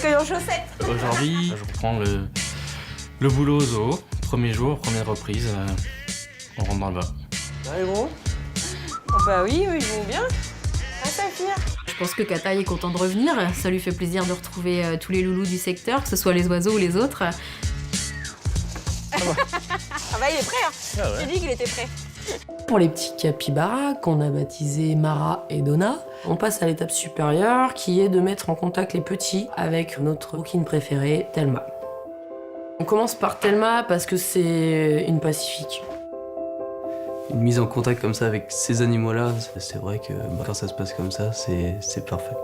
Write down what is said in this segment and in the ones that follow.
que en chaussettes. Aujourd'hui, je reprends le boulot au zoo. Premier jour, première reprise, on rentre dans le bain. Ça va gros? Oh bah oui, ils vont bien. Ah, Saphir. Je pense que Kataï est content de revenir. Ça lui fait plaisir de retrouver tous les loulous du secteur, que ce soit les oiseaux ou les autres. Ah bah il est prêt, hein. Ah ouais. J'ai dit qu'il était prêt. Pour les petits capybaras qu'on a baptisés Mara et Donna, on passe à l'étape supérieure qui est de mettre en contact les petits avec notre rouquine préférée, Thelma. On commence par Thelma parce que c'est une pacifique. Une mise en contact comme ça avec ces animaux-là, c'est vrai que quand ça se passe comme ça, c'est parfait.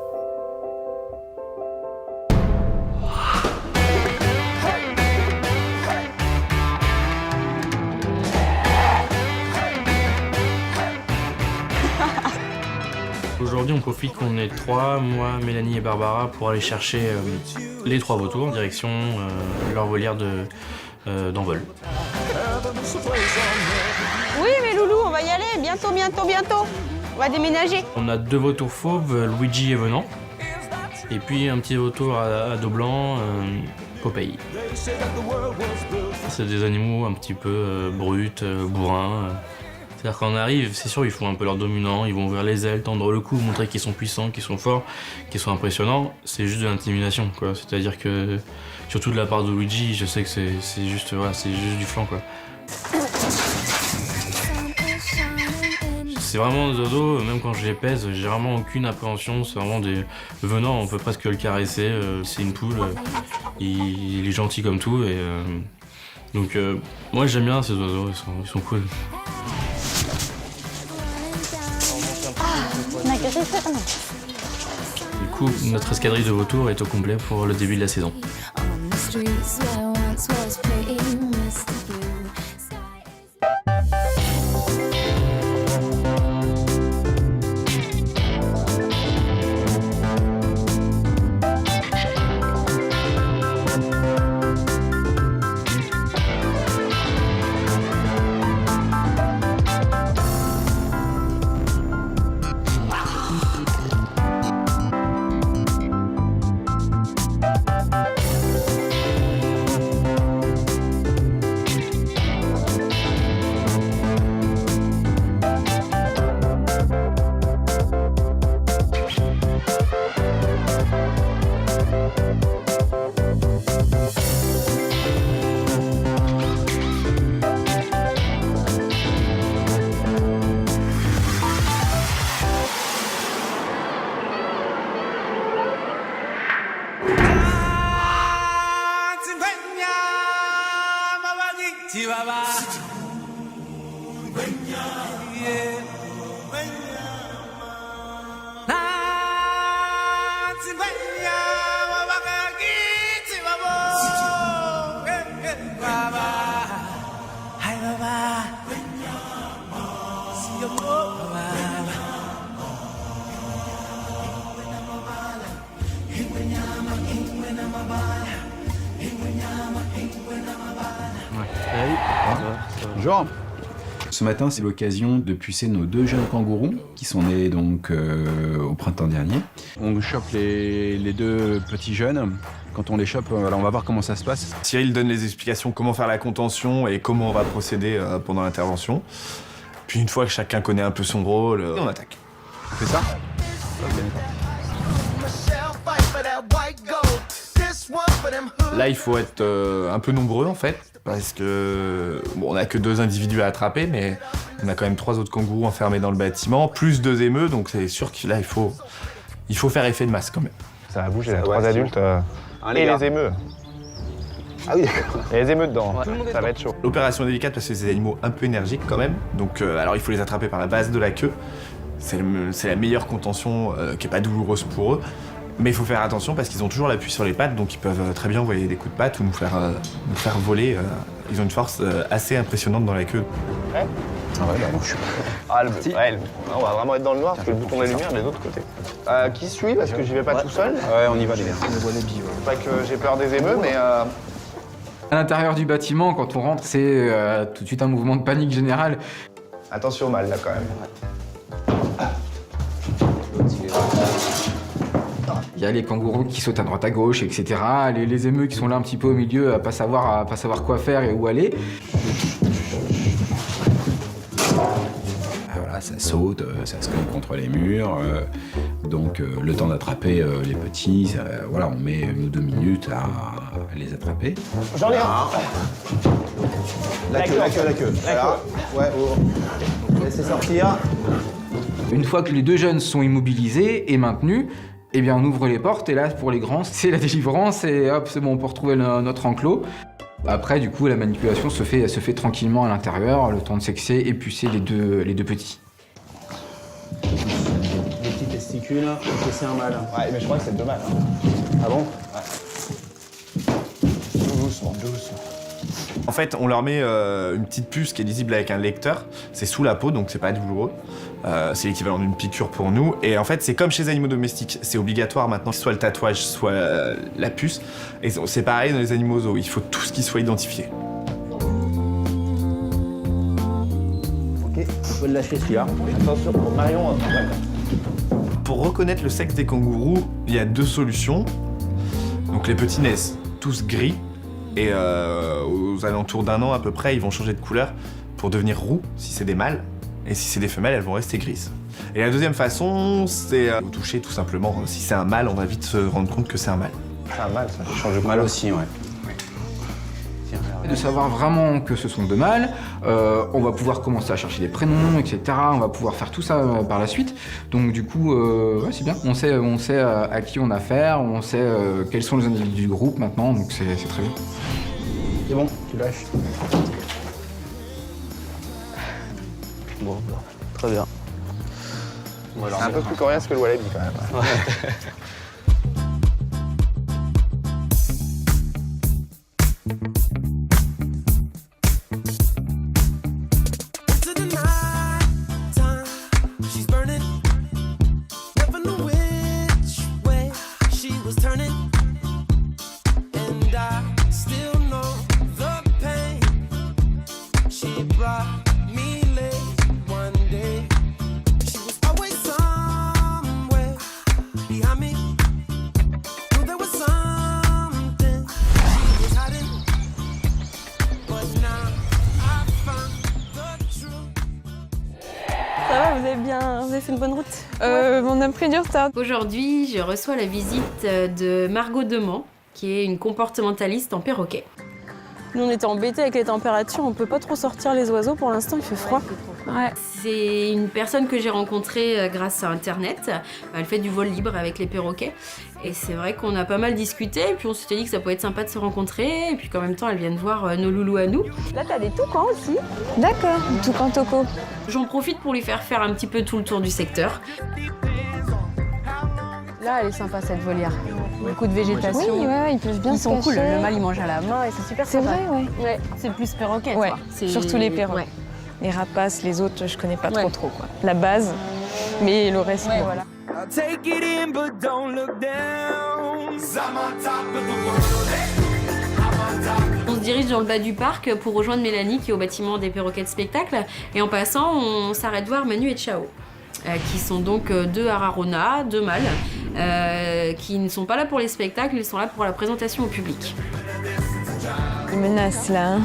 Aujourd'hui, on profite qu'on est 3, moi, Mélanie et Barbara, pour aller chercher les 3 vautours en direction leur volière d'envol. Oui, mais Loulou, on va y aller. Bientôt. On va déménager. On a 2 vautours fauves, Luigi et Venant, et puis un petit vautour à dos blanc, Popeye. C'est des animaux un petit peu bruts, bourrins. C'est-à-dire quand on arrive, c'est sûr, ils font un peu leur dominant, ils vont ouvrir les ailes, tendre le cou, montrer qu'ils sont puissants, qu'ils sont forts, qu'ils sont impressionnants. C'est juste de l'intimidation, quoi. C'est-à-dire que, surtout de la part de Luigi, je sais que c'est juste du flan, quoi. C'est vraiment des oiseaux, même quand je les pèse, j'ai vraiment aucune appréhension. C'est vraiment des venants, on peut presque le caresser. C'est une poule, il est gentil comme tout. Et, donc, moi j'aime bien ces oiseaux, ils sont cool. Du coup, notre escadrille de vautours est au complet pour le début de la saison. Bonjour. Ce matin, c'est l'occasion de pucer nos 2 jeunes kangourous qui sont nés donc au printemps dernier. On chope les 2 petits jeunes. Quand on les chope, on va voir comment ça se passe. Cyril donne les explications comment faire la contention et comment on va procéder pendant l'intervention. Puis une fois que chacun connaît un peu son rôle, on attaque. On fait ça? Là, il faut être un peu nombreux en fait, parce que bon, on n'a que 2 individus à attraper, mais on a quand même 3 autres kangourous enfermés dans le bâtiment, plus 2 émeus, donc c'est sûr que là, il faut faire effet de masse quand même. Ça va bouger, là, 3 adultes et les émeus. Ah oui, d'accord. Et les émeus dedans, ça va être chaud. L'opération est délicate parce que c'est des animaux un peu énergiques quand même, donc alors il faut les attraper par la base de la queue. C'est la meilleure contention qui n'est pas douloureuse pour eux. Mais il faut faire attention parce qu'ils ont toujours l'appui sur les pattes, donc ils peuvent très bien envoyer des coups de patte ou nous faire voler. Ils ont une force assez impressionnante dans la queue. Ouais. Ah ouais, bah moi je suis pas... Ah, on va vraiment être dans le noir parce que le bouton de la lumière est de l'autre côté. Qui suit parce que j'y vais pas tout seul. Ouais, on y va les gars. Pas que j'ai peur des émeus, mais... À l'intérieur du bâtiment, quand on rentre, c'est tout de suite un mouvement de panique générale. Attention au mal, là, quand même. Il y a les kangourous qui sautent à droite à gauche, etc. Les émeus qui sont là un petit peu au milieu à pas savoir quoi faire et où aller. Voilà, ça saute, ça se colle contre les murs. Donc le temps d'attraper les petits, voilà, on met 1 ou 2 minutes à les attraper. J'en ai un. La queue. Voilà. Ouais, laissez sortir. Une fois que les 2 jeunes sont immobilisés et maintenus, eh bien on ouvre les portes et là pour les grands c'est la délivrance et hop c'est bon on peut retrouver notre enclos. Après du coup la manipulation se fait tranquillement à l'intérieur, le temps de sexer et pucer les deux petits. Les petits testicules, c'est un mâle. Ouais, mais je crois que c'est 2 mâles. Ah bon? Ouais. Doucement. En fait, on leur met une petite puce qui est lisible avec un lecteur. C'est sous la peau, donc c'est pas douloureux. C'est l'équivalent d'une piqûre pour nous. Et en fait, c'est comme chez les animaux domestiques. C'est obligatoire maintenant, soit le tatouage, soit la puce. Et c'est pareil dans les animaux zoos. Il faut tout ce qui soit identifié. Ok, on peut le lâcher celui-là. Attention, pour Marion, d'accord. Pour reconnaître le sexe des kangourous, il y a 2 solutions. Donc les petits naissent tous gris. Et aux alentours d'1 an à peu près, ils vont changer de couleur pour devenir roux si c'est des mâles. Et si c'est des femelles, elles vont rester grises. Et la deuxième façon, c'est au toucher tout simplement. Si c'est un mâle, on va vite se rendre compte que c'est un mâle. C'est un mâle, ça change de couleur. Mâle aussi, ouais. De savoir vraiment que ce sont 2 mâles, on va pouvoir commencer à chercher des prénoms, etc. On va pouvoir faire tout ça par la suite. Donc du coup, ouais, c'est bien. On sait à qui on a affaire, on sait quels sont les individus du groupe maintenant, donc c'est très bien. C'est bon, tu lâches. Bon, très bien. C'est un peu plus coriace que le wallaby quand même. Vous avez fait une bonne route. On a pris du retard. Aujourd'hui, je reçois la visite de Margot Demand, qui est une comportementaliste en perroquet. Nous, on était embêtés avec les températures, on peut pas trop sortir les oiseaux pour l'instant, il fait froid. Ouais. C'est une personne que j'ai rencontrée grâce à Internet. Elle fait du vol libre avec les perroquets. Et c'est vrai qu'on a pas mal discuté, et puis on s'était dit que ça pouvait être sympa de se rencontrer, et puis qu'en même temps, elle vienne voir nos loulous à nous. Là, t'as des toucans aussi. D'accord, toucan toco. J'en profite pour lui faire faire un petit peu tout le tour du secteur. Là, elle est sympa cette volière. Beaucoup de végétation. Oui, ouais, ils peuvent bien Ils se sont cacher. cool, le mâle il mange à la main et c'est super C'est sympa. vrai, ouais. Ouais, c'est plus perroquet. Ouais, toi. surtout les perroquets. Ouais. Les rapaces, les autres, je connais pas Ouais. trop quoi. La base, mais le reste, Ouais, bon. voilà. On se dirige dans le bas du parc pour rejoindre Mélanie qui est au bâtiment des perroquets de spectacle. Et en passant, on s'arrête voir Manu et Chao, qui sont donc 2 Ararona, 2 mâles, qui ne sont pas là pour les spectacles, ils sont là pour la présentation au public. Ils menacent là. Hein.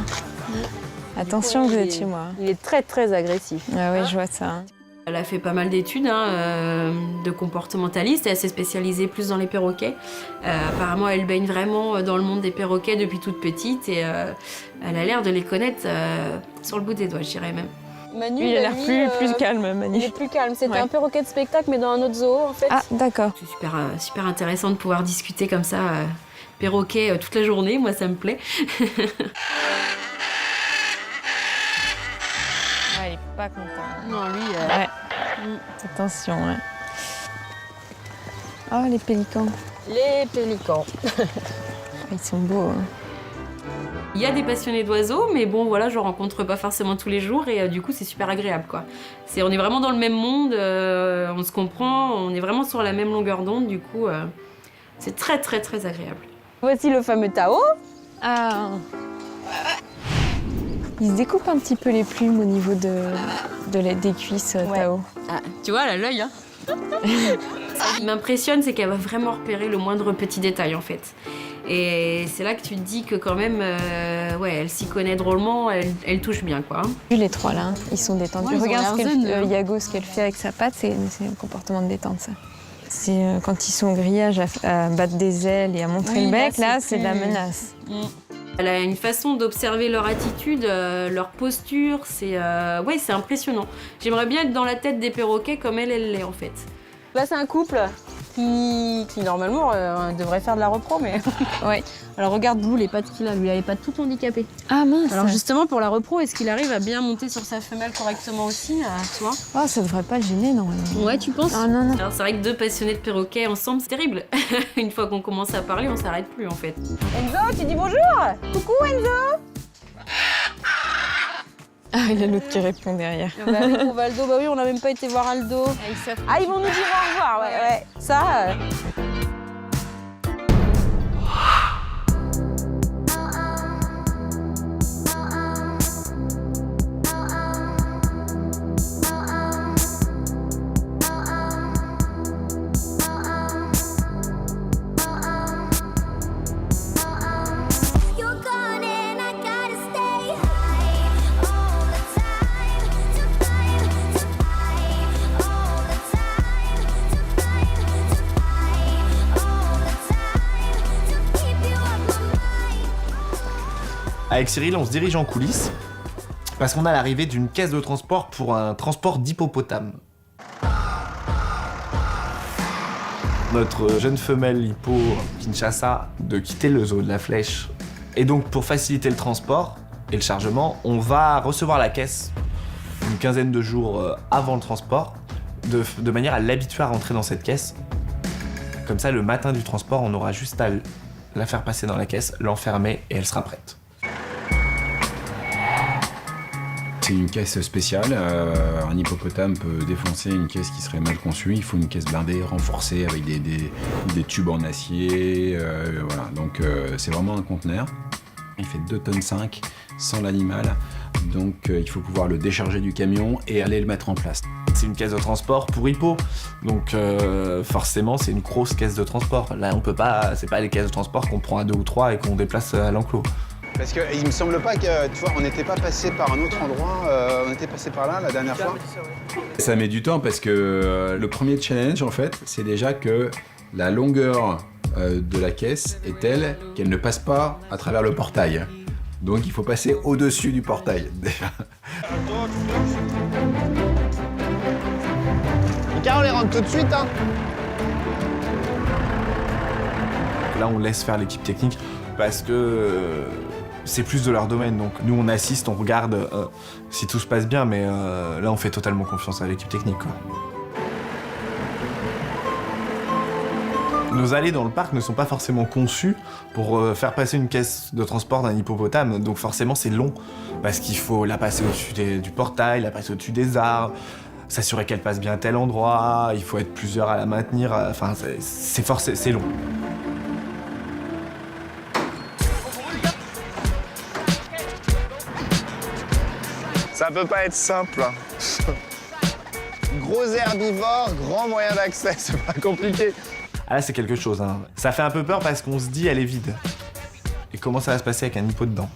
Attention, vous êtes chez moi. Il est très très agressif. Ah oui, je vois ça. Hein. Elle a fait pas mal d'études de comportementaliste et elle s'est spécialisée plus dans les perroquets. Apparemment, elle baigne vraiment dans le monde des perroquets depuis toute petite et elle a l'air de les connaître sur le bout des doigts, je dirais même. Manu, Lui, il a l'air plus calme, Il Manu. est plus calme. C'était Ouais. un perroquet de spectacle, mais dans un autre zoo en fait. Ah, d'accord. C'est super intéressant de pouvoir discuter comme ça, perroquet toute la journée, moi ça me plaît. Ouais, il est pas content. Non, lui. Ouais. Attention, ouais. Oh, les pélicans. Les pélicans. Ils sont beaux. Hein. Il y a des passionnés d'oiseaux, mais bon voilà, je rencontre pas forcément tous les jours et du coup c'est super agréable quoi. On est vraiment dans le même monde, on se comprend, on est vraiment sur la même longueur d'onde, du coup c'est très très très agréable. Voici le fameux Tao. Ah. Il se découpe un petit peu les plumes au niveau des cuisses, Tao. Ah, tu vois, elle a l'œil hein. Ce qui m'impressionne, c'est qu'elle va vraiment repérer le moindre petit détail en fait. Et c'est là que tu te dis que quand même, ouais, elle s'y connaît drôlement, elle touche bien quoi. Les trois là, ils sont détendus. Ouais, ils ont Regarde l'air zen, Yago, ce qu'elle fait avec sa patte, c'est un comportement de détente ça. C'est quand ils sont au grillage à battre des ailes et à montrer le bec, là c'est de la menace. Elle a une façon d'observer leur attitude, leur posture, c'est ouais, c'est impressionnant. J'aimerais bien être dans la tête des perroquets comme elle l'est en fait. Là, c'est un couple qui normalement, devrait faire de la repro, mais... Ouais. Alors, regarde Blue, les pattes qu'il a. Lui, il a les pattes toutes handicapées. Ah mince. Alors, justement, pour la repro, est-ce qu'il arrive à bien monter sur sa femelle correctement aussi, tu vois? Oh, ça devrait pas le gêner, normalement. Ouais, tu penses? Ah non, non. Alors c'est vrai que deux passionnés de perroquets ensemble, c'est terrible. Une fois qu'on commence à parler, on s'arrête plus en fait. Enzo, tu dis bonjour? Coucou, Enzo! Ah, il y a l'autre qui répond derrière. Bah oui, pour Aldo, bah oui, on n'a même pas été voir Aldo. Ah, ils vont nous dire au revoir, ouais. Ça... Avec Cyril, on se dirige en coulisses parce qu'on a l'arrivée d'une caisse de transport pour un transport d'hippopotame. Notre jeune femelle hippo Kinshasa de quitter le zoo de la Flèche. Et donc pour faciliter le transport et le chargement, on va recevoir la caisse une quinzaine de jours avant le transport, de manière à l'habituer à rentrer dans cette caisse. Comme ça, le matin du transport, on aura juste à la faire passer dans la caisse, l'enfermer et elle sera prête. C'est une caisse spéciale. Un hippopotame peut défoncer une caisse qui serait mal conçue. Il faut une caisse blindée, renforcée, avec des tubes en acier. Voilà. Donc c'est vraiment un conteneur. Il fait 2,5 tonnes sans l'animal. Donc il faut pouvoir le décharger du camion et aller le mettre en place. C'est une caisse de transport pour hippo. Donc forcément, c'est une grosse caisse de transport. Là, on peut pas. C'est pas les caisses de transport qu'on prend à 2 ou 3 et qu'on déplace à l'enclos. Parce qu'il me semble pas que, tu vois, on n'était pas passé par un autre endroit, on était passé par là la dernière fois. Ça met du temps parce que le premier challenge, en fait, c'est déjà que la longueur de la caisse est telle qu'elle ne passe pas à travers le portail. Donc il faut passer au-dessus du portail, déjà. Carole, les rentre tout de suite, hein. Là, on laisse faire l'équipe technique parce que c'est plus de leur domaine. Donc nous, on assiste, on regarde si tout se passe bien, mais là, on fait totalement confiance à l'équipe technique, quoi. Nos allées dans le parc ne sont pas forcément conçues pour faire passer une caisse de transport d'un hippopotame, donc forcément c'est long, parce qu'il faut la passer au-dessus du portail, la passer au-dessus des arbres, s'assurer qu'elle passe bien à tel endroit, il faut être plusieurs à la maintenir, enfin c'est long. Ça peut pas être simple. Gros herbivore, grand moyen d'accès, c'est pas compliqué. Ah là, c'est quelque chose, hein. Ça fait un peu peur parce qu'on se dit, elle est vide. Et comment ça va se passer avec un hippo dedans?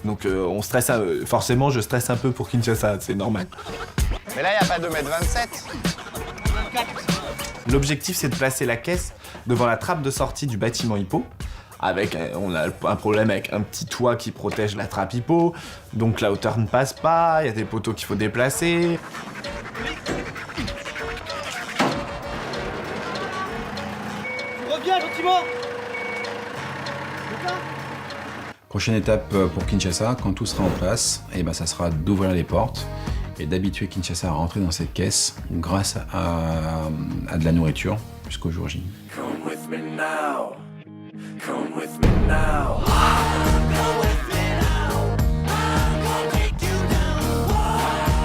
Donc on stresse, forcément, je stresse un peu pour Kinshasa, c'est normal. Mais là, y a pas 2,27 m. L'objectif, c'est de placer la caisse devant la trappe de sortie du bâtiment hippo. On a un problème avec un petit toit qui protège la trappe hippo, donc la hauteur ne passe pas, il y a des poteaux qu'il faut déplacer. Reviens gentiment. Prochaine étape pour Kinshasa, quand tout sera en place, et ben ça sera d'ouvrir les portes et d'habituer Kinshasa à rentrer dans cette caisse grâce à de la nourriture jusqu'au jour J. Come with me now. Come with me now. Come with me now. I'm gonna take you down.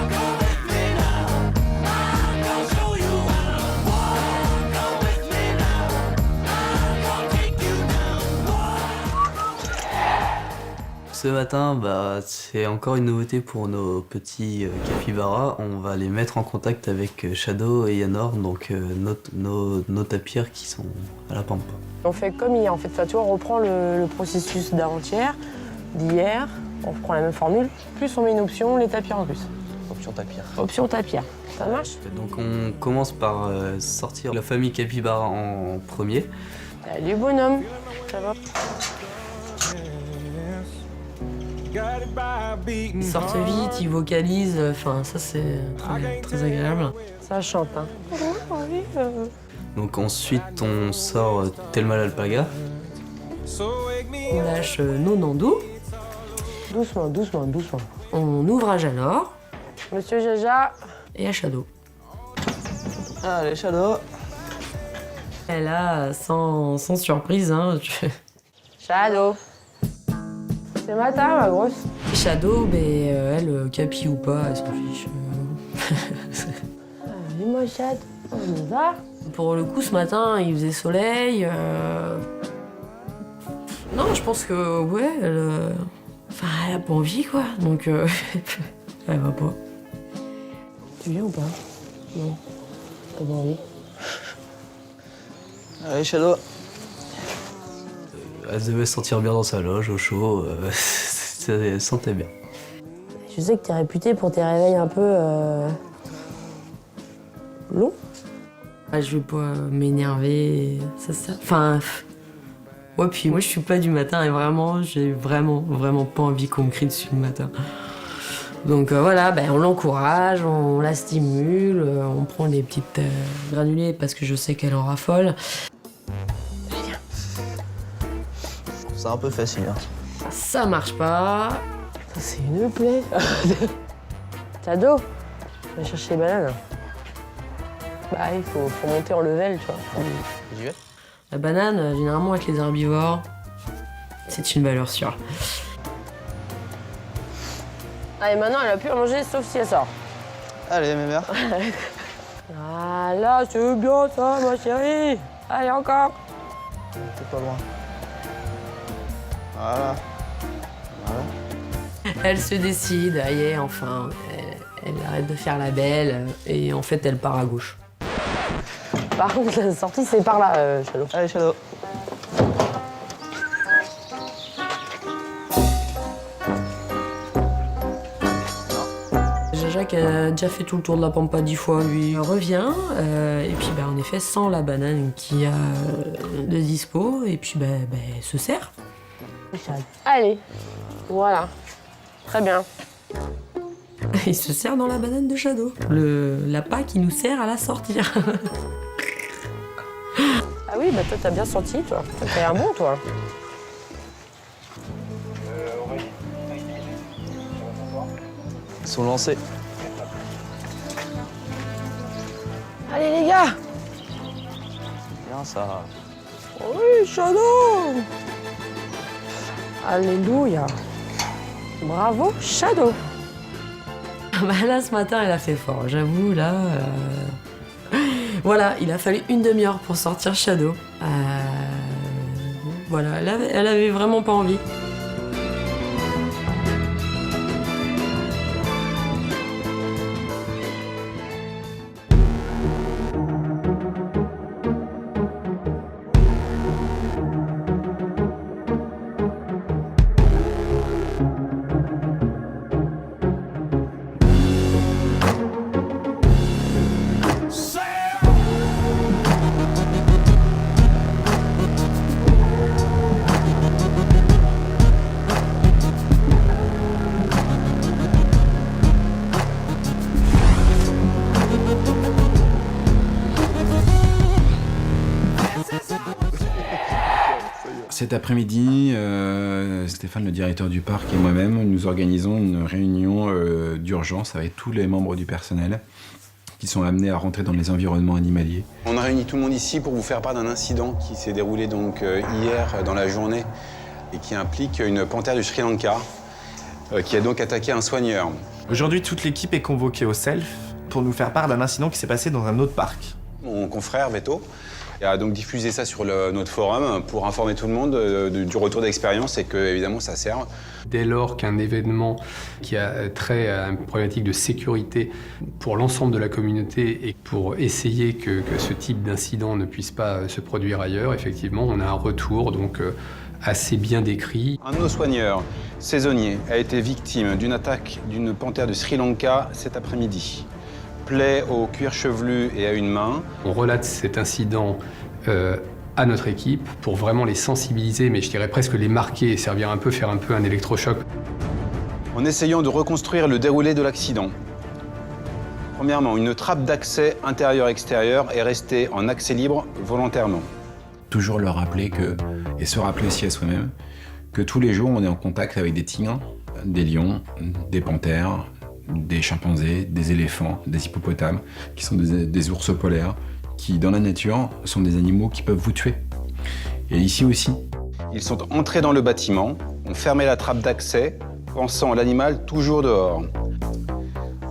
Come with me now. I'm gonna show you how. Come with me now. I'm gonna take you down. Ce matin, c'est encore une nouveauté pour nos petits capybaras. On va les mettre en contact avec Shadow et Yanor, donc nos tapirs qui sont à la pampa. On fait comme hier, en fait. Tu vois, on reprend le processus d'avant-hier, d'hier, on reprend la même formule, plus on met une option, les tapirs en plus. Option tapir. Option tapir. Ça marche? Donc on commence par sortir la famille capybara en premier. Salut bonhomme, ça va? Ils sortent vite, ils vocalisent, enfin ça c'est très agréable. Ça chante, hein. Donc ensuite on sort Thelma l'alpaga. On lâche Nonandou. Doucement, doucement, doucement. On ouvre à Janor. Monsieur Jaja. Et à Shadow. Allez Shadow. Et là, sans surprise, hein. Shadow. C'est matin, ma grosse. Shadow, elle, capi ou pas, elle s'en fiche. Allez, moi, Chad, on y va. Pour le coup, ce matin, il faisait soleil. Non, je pense que, ouais, elle a pas envie, quoi. Donc, elle va pas. Tu viens ou pas? Non. T'as pas envie? Allez Shadow. Elle devait se sentir bien dans sa loge, au chaud. Elle sentait bien. Je sais que t'es réputé pour tes réveils un peu longs. Je vais pas m'énerver, ça. Enfin, ouais, puis moi je suis pas du matin et vraiment, j'ai vraiment pas envie qu'on me crie dessus le matin. Donc voilà, on l'encourage, on la stimule, on prend des petites granulés parce que je sais qu'elle en raffole. C'est un peu facile. Hein. Ça marche pas. Ça, c'est une plaie. Shadow, tu vas chercher les bananes. Il faut monter en level, tu vois. J'y vais. La banane, généralement avec les herbivores, c'est une valeur sûre. Allez, maintenant, elle a plus à manger sauf si elle sort. Allez, mes mères. Ah là, c'est bien ça, ma chérie. Allez, encore. T'es pas loin. Voilà. Elle se décide, aïe, enfin, elle arrête de faire la belle et en fait, elle part à gauche. Par contre, la sortie, c'est par là, Shadow. Allez, Shadow. Jacques a déjà fait tout le tour de la pampa 10 fois, lui revient, et puis en effet sans la banane qu'il y a de dispo, et puis elle se sert. Allez, voilà, très bien. Il se sert dans la banane de Shadow, l'appât qui nous sert à la sortir. Ah oui, toi t'as bien senti, toi, t'as l'air bon, toi. Ils sont lancés. Allez les gars! Bien ça. Oui, Shadow! Alléluia! Bravo, Shadow! Là, ce matin, elle a fait fort, j'avoue, là... Voilà, il a fallu une demi-heure pour sortir Shadow. Voilà, elle avait vraiment pas envie. Cet après-midi, Stéphane, le directeur du parc, et moi-même, nous organisons une réunion d'urgence avec tous les membres du personnel qui sont amenés à rentrer dans les environnements animaliers. On a réuni tout le monde ici pour vous faire part d'un incident qui s'est déroulé donc hier dans la journée et qui implique une panthère du Sri Lanka qui a donc attaqué un soigneur. Aujourd'hui, toute l'équipe est convoquée au self pour nous faire part d'un incident qui s'est passé dans un autre parc. Mon confrère Veto Il a donc diffusé ça sur notre forum pour informer tout le monde du retour d'expérience et que, évidemment, ça sert. Dès lors qu'un événement qui a trait à une problématique de sécurité pour l'ensemble de la communauté et pour essayer que ce type d'incident ne puisse pas se produire ailleurs, effectivement, on a un retour donc assez bien décrit. Un de nos soigneurs saisonnier a été victime d'une attaque d'une panthère de Sri Lanka cet après-midi. Plaie au cuir chevelu et à une main. On relate cet incident à notre équipe pour vraiment les sensibiliser, mais je dirais presque les marquer et faire un peu un électrochoc. En essayant de reconstruire le déroulé de l'accident. Premièrement, une trappe d'accès intérieur-extérieur est restée en accès libre volontairement. Toujours leur rappeler et se rappeler aussi à soi-même, que tous les jours on est en contact avec des tigres, des lions, des panthères, des chimpanzés, des éléphants, des hippopotames, qui sont des ours polaires, qui dans la nature sont des animaux qui peuvent vous tuer. Et ici aussi. Ils sont entrés dans le bâtiment, ont fermé la trappe d'accès, pensant l'animal toujours dehors.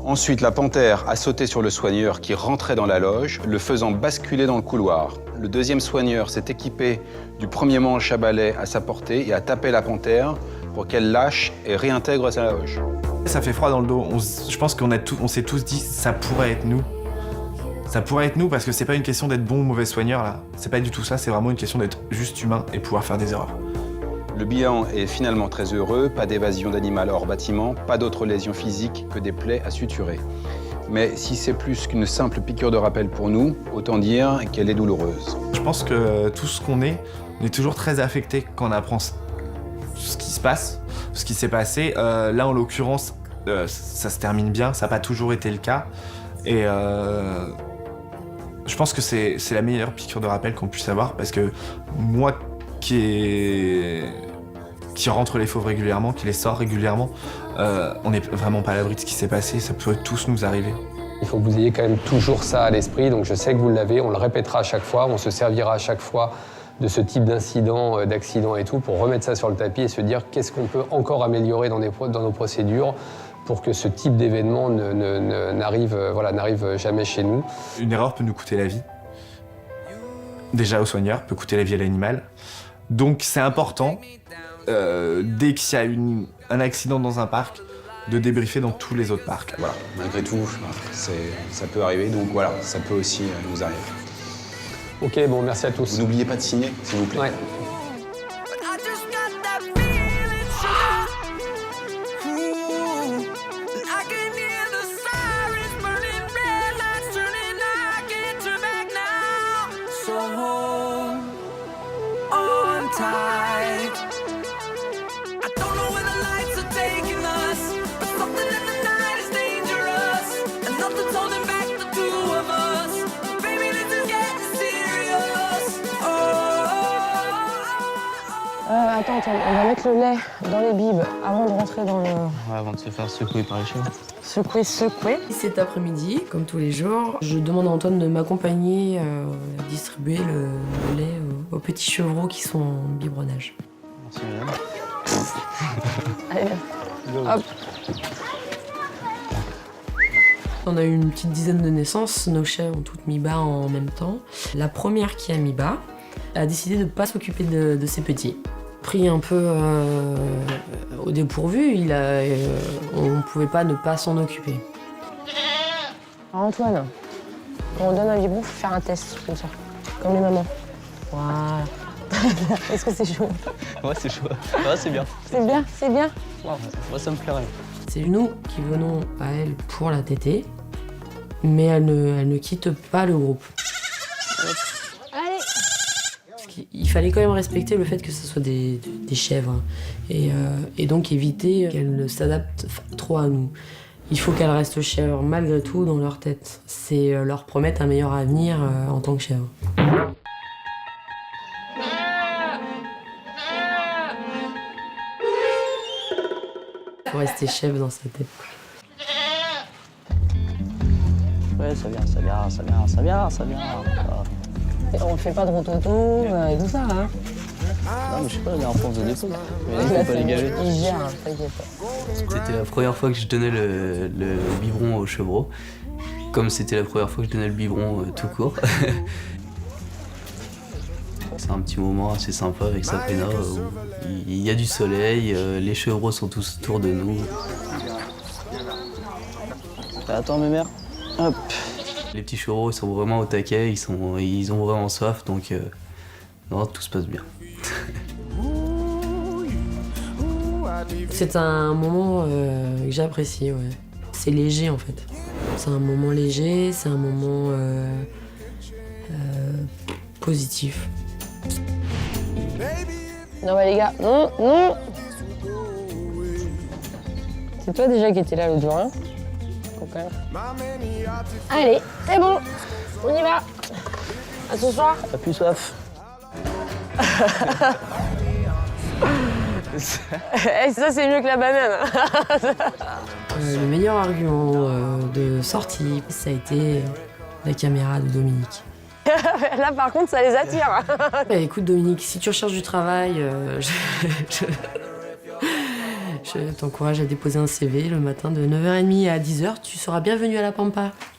Ensuite, la panthère a sauté sur le soigneur qui rentrait dans la loge, le faisant basculer dans le couloir. Le deuxième soigneur s'est équipé du premier manche à balai à sa portée et a tapé la panthère pour qu'elle lâche et réintègre sa loge. Ça fait froid dans le dos. Je pense on s'est tous dit ça pourrait être nous. Ça pourrait être nous parce que c'est pas une question d'être bon ou mauvais soigneur là. C'est pas du tout ça, c'est vraiment une question d'être juste humain et pouvoir faire des erreurs. Le bilan est finalement très heureux, pas d'évasion d'animal hors bâtiment, pas d'autres lésions physiques que des plaies à suturer. Mais si c'est plus qu'une simple piqûre de rappel pour nous, autant dire qu'elle est douloureuse. Je pense que tout ce qu'on est, on est toujours très affecté quand on apprend ce qui se passe, ce qui s'est passé. Là, en l'occurrence, ça se termine bien, ça n'a pas toujours été le cas. Et je pense que c'est la meilleure piqûre de rappel qu'on puisse avoir parce que moi qui rentre les fauves régulièrement, qui les sort régulièrement, on n'est vraiment pas à l'abri de ce qui s'est passé, ça peut tous nous arriver. Il faut que vous ayez quand même toujours ça à l'esprit, donc je sais que vous l'avez, on le répétera à chaque fois, on se servira à chaque fois de ce type d'incident, d'accident et tout, pour remettre ça sur le tapis et se dire qu'est-ce qu'on peut encore améliorer dans nos procédures pour que ce type d'événement n'arrive jamais chez nous. Une erreur peut nous coûter la vie. Déjà au soigneur, peut coûter la vie à l'animal. Donc c'est important, dès qu'il y a un accident dans un parc, de débriefer dans tous les autres parcs. Voilà, malgré tout, ça peut arriver, donc voilà, ça peut aussi nous arriver. Ok, bon, merci à tous. Vous n'oubliez pas de signer, s'il vous plaît. Ouais. Attends, on va mettre le lait dans les bibes avant de rentrer dans le... Ouais, avant de se faire secouer par les chevaux. Secouer. Cet après-midi, comme tous les jours, je demande à Antoine de m'accompagner à distribuer le lait aux petits chevreaux qui sont en biberonnage. Merci madame. Allez, hop. On a eu une petite dizaine de naissances, nos chèvres ont toutes mis bas en même temps. La première qui a mis bas a décidé de ne pas s'occuper de ses petits. Pris un peu au dépourvu, on ne pouvait pas ne pas s'en occuper. Alors Antoine, quand on donne un biberon, il faut faire un test, comme ça, comme les mamans. Voilà. Est-ce que c'est chaud? Ouais, c'est chaud. Ouais, c'est bien. C'est bien, c'est bien. Ouais, moi, ça me plairait. C'est nous qui venons à elle pour la tétée, mais elle ne quitte pas le groupe. Allez. Il fallait quand même respecter le fait que ce soit des chèvres et donc éviter qu'elles ne s'adaptent trop à nous. Il faut qu'elles restent chèvres malgré tout dans leur tête. C'est leur promettre un meilleur avenir en tant que chèvres. Il faut rester chèvre dans sa tête. Ouais, ça vient. Et on ne fait pas de rototo et tout ça, hein. Non, mais je sais pas, la dernière fois on faisait des potes. Mais il faut pas les gaver. Il gère, t'inquiète pas. C'était la première fois que je donnais le biberon aux chevreaux. Comme c'était la première fois que je donnais le biberon tout court. C'est un petit moment assez sympa avec Sabrina où il y a du soleil, les chevreaux sont tous autour de nous. Attends, mes mères. Hop. Les petits chevreaux ils sont vraiment au taquet, ils ont vraiment soif, donc non, tout se passe bien. C'est un moment que j'apprécie, ouais. C'est léger en fait. C'est un moment léger, c'est un moment positif. Non, bah les gars, non, non. C'est toi déjà qui étais là l'autre jour, hein? Quand même. Allez, c'est bon, on y va. À ce soir. T'as plus soif. Ça, c'est mieux que la banane. Le meilleur argument de sortie, ça a été la caméra de Dominique. Là, par contre, ça les attire. Bah, écoute Dominique, si tu recherches du travail, je t'encourage à déposer un CV le matin de 9h30 à 10h. Tu seras bienvenue à la Pampa.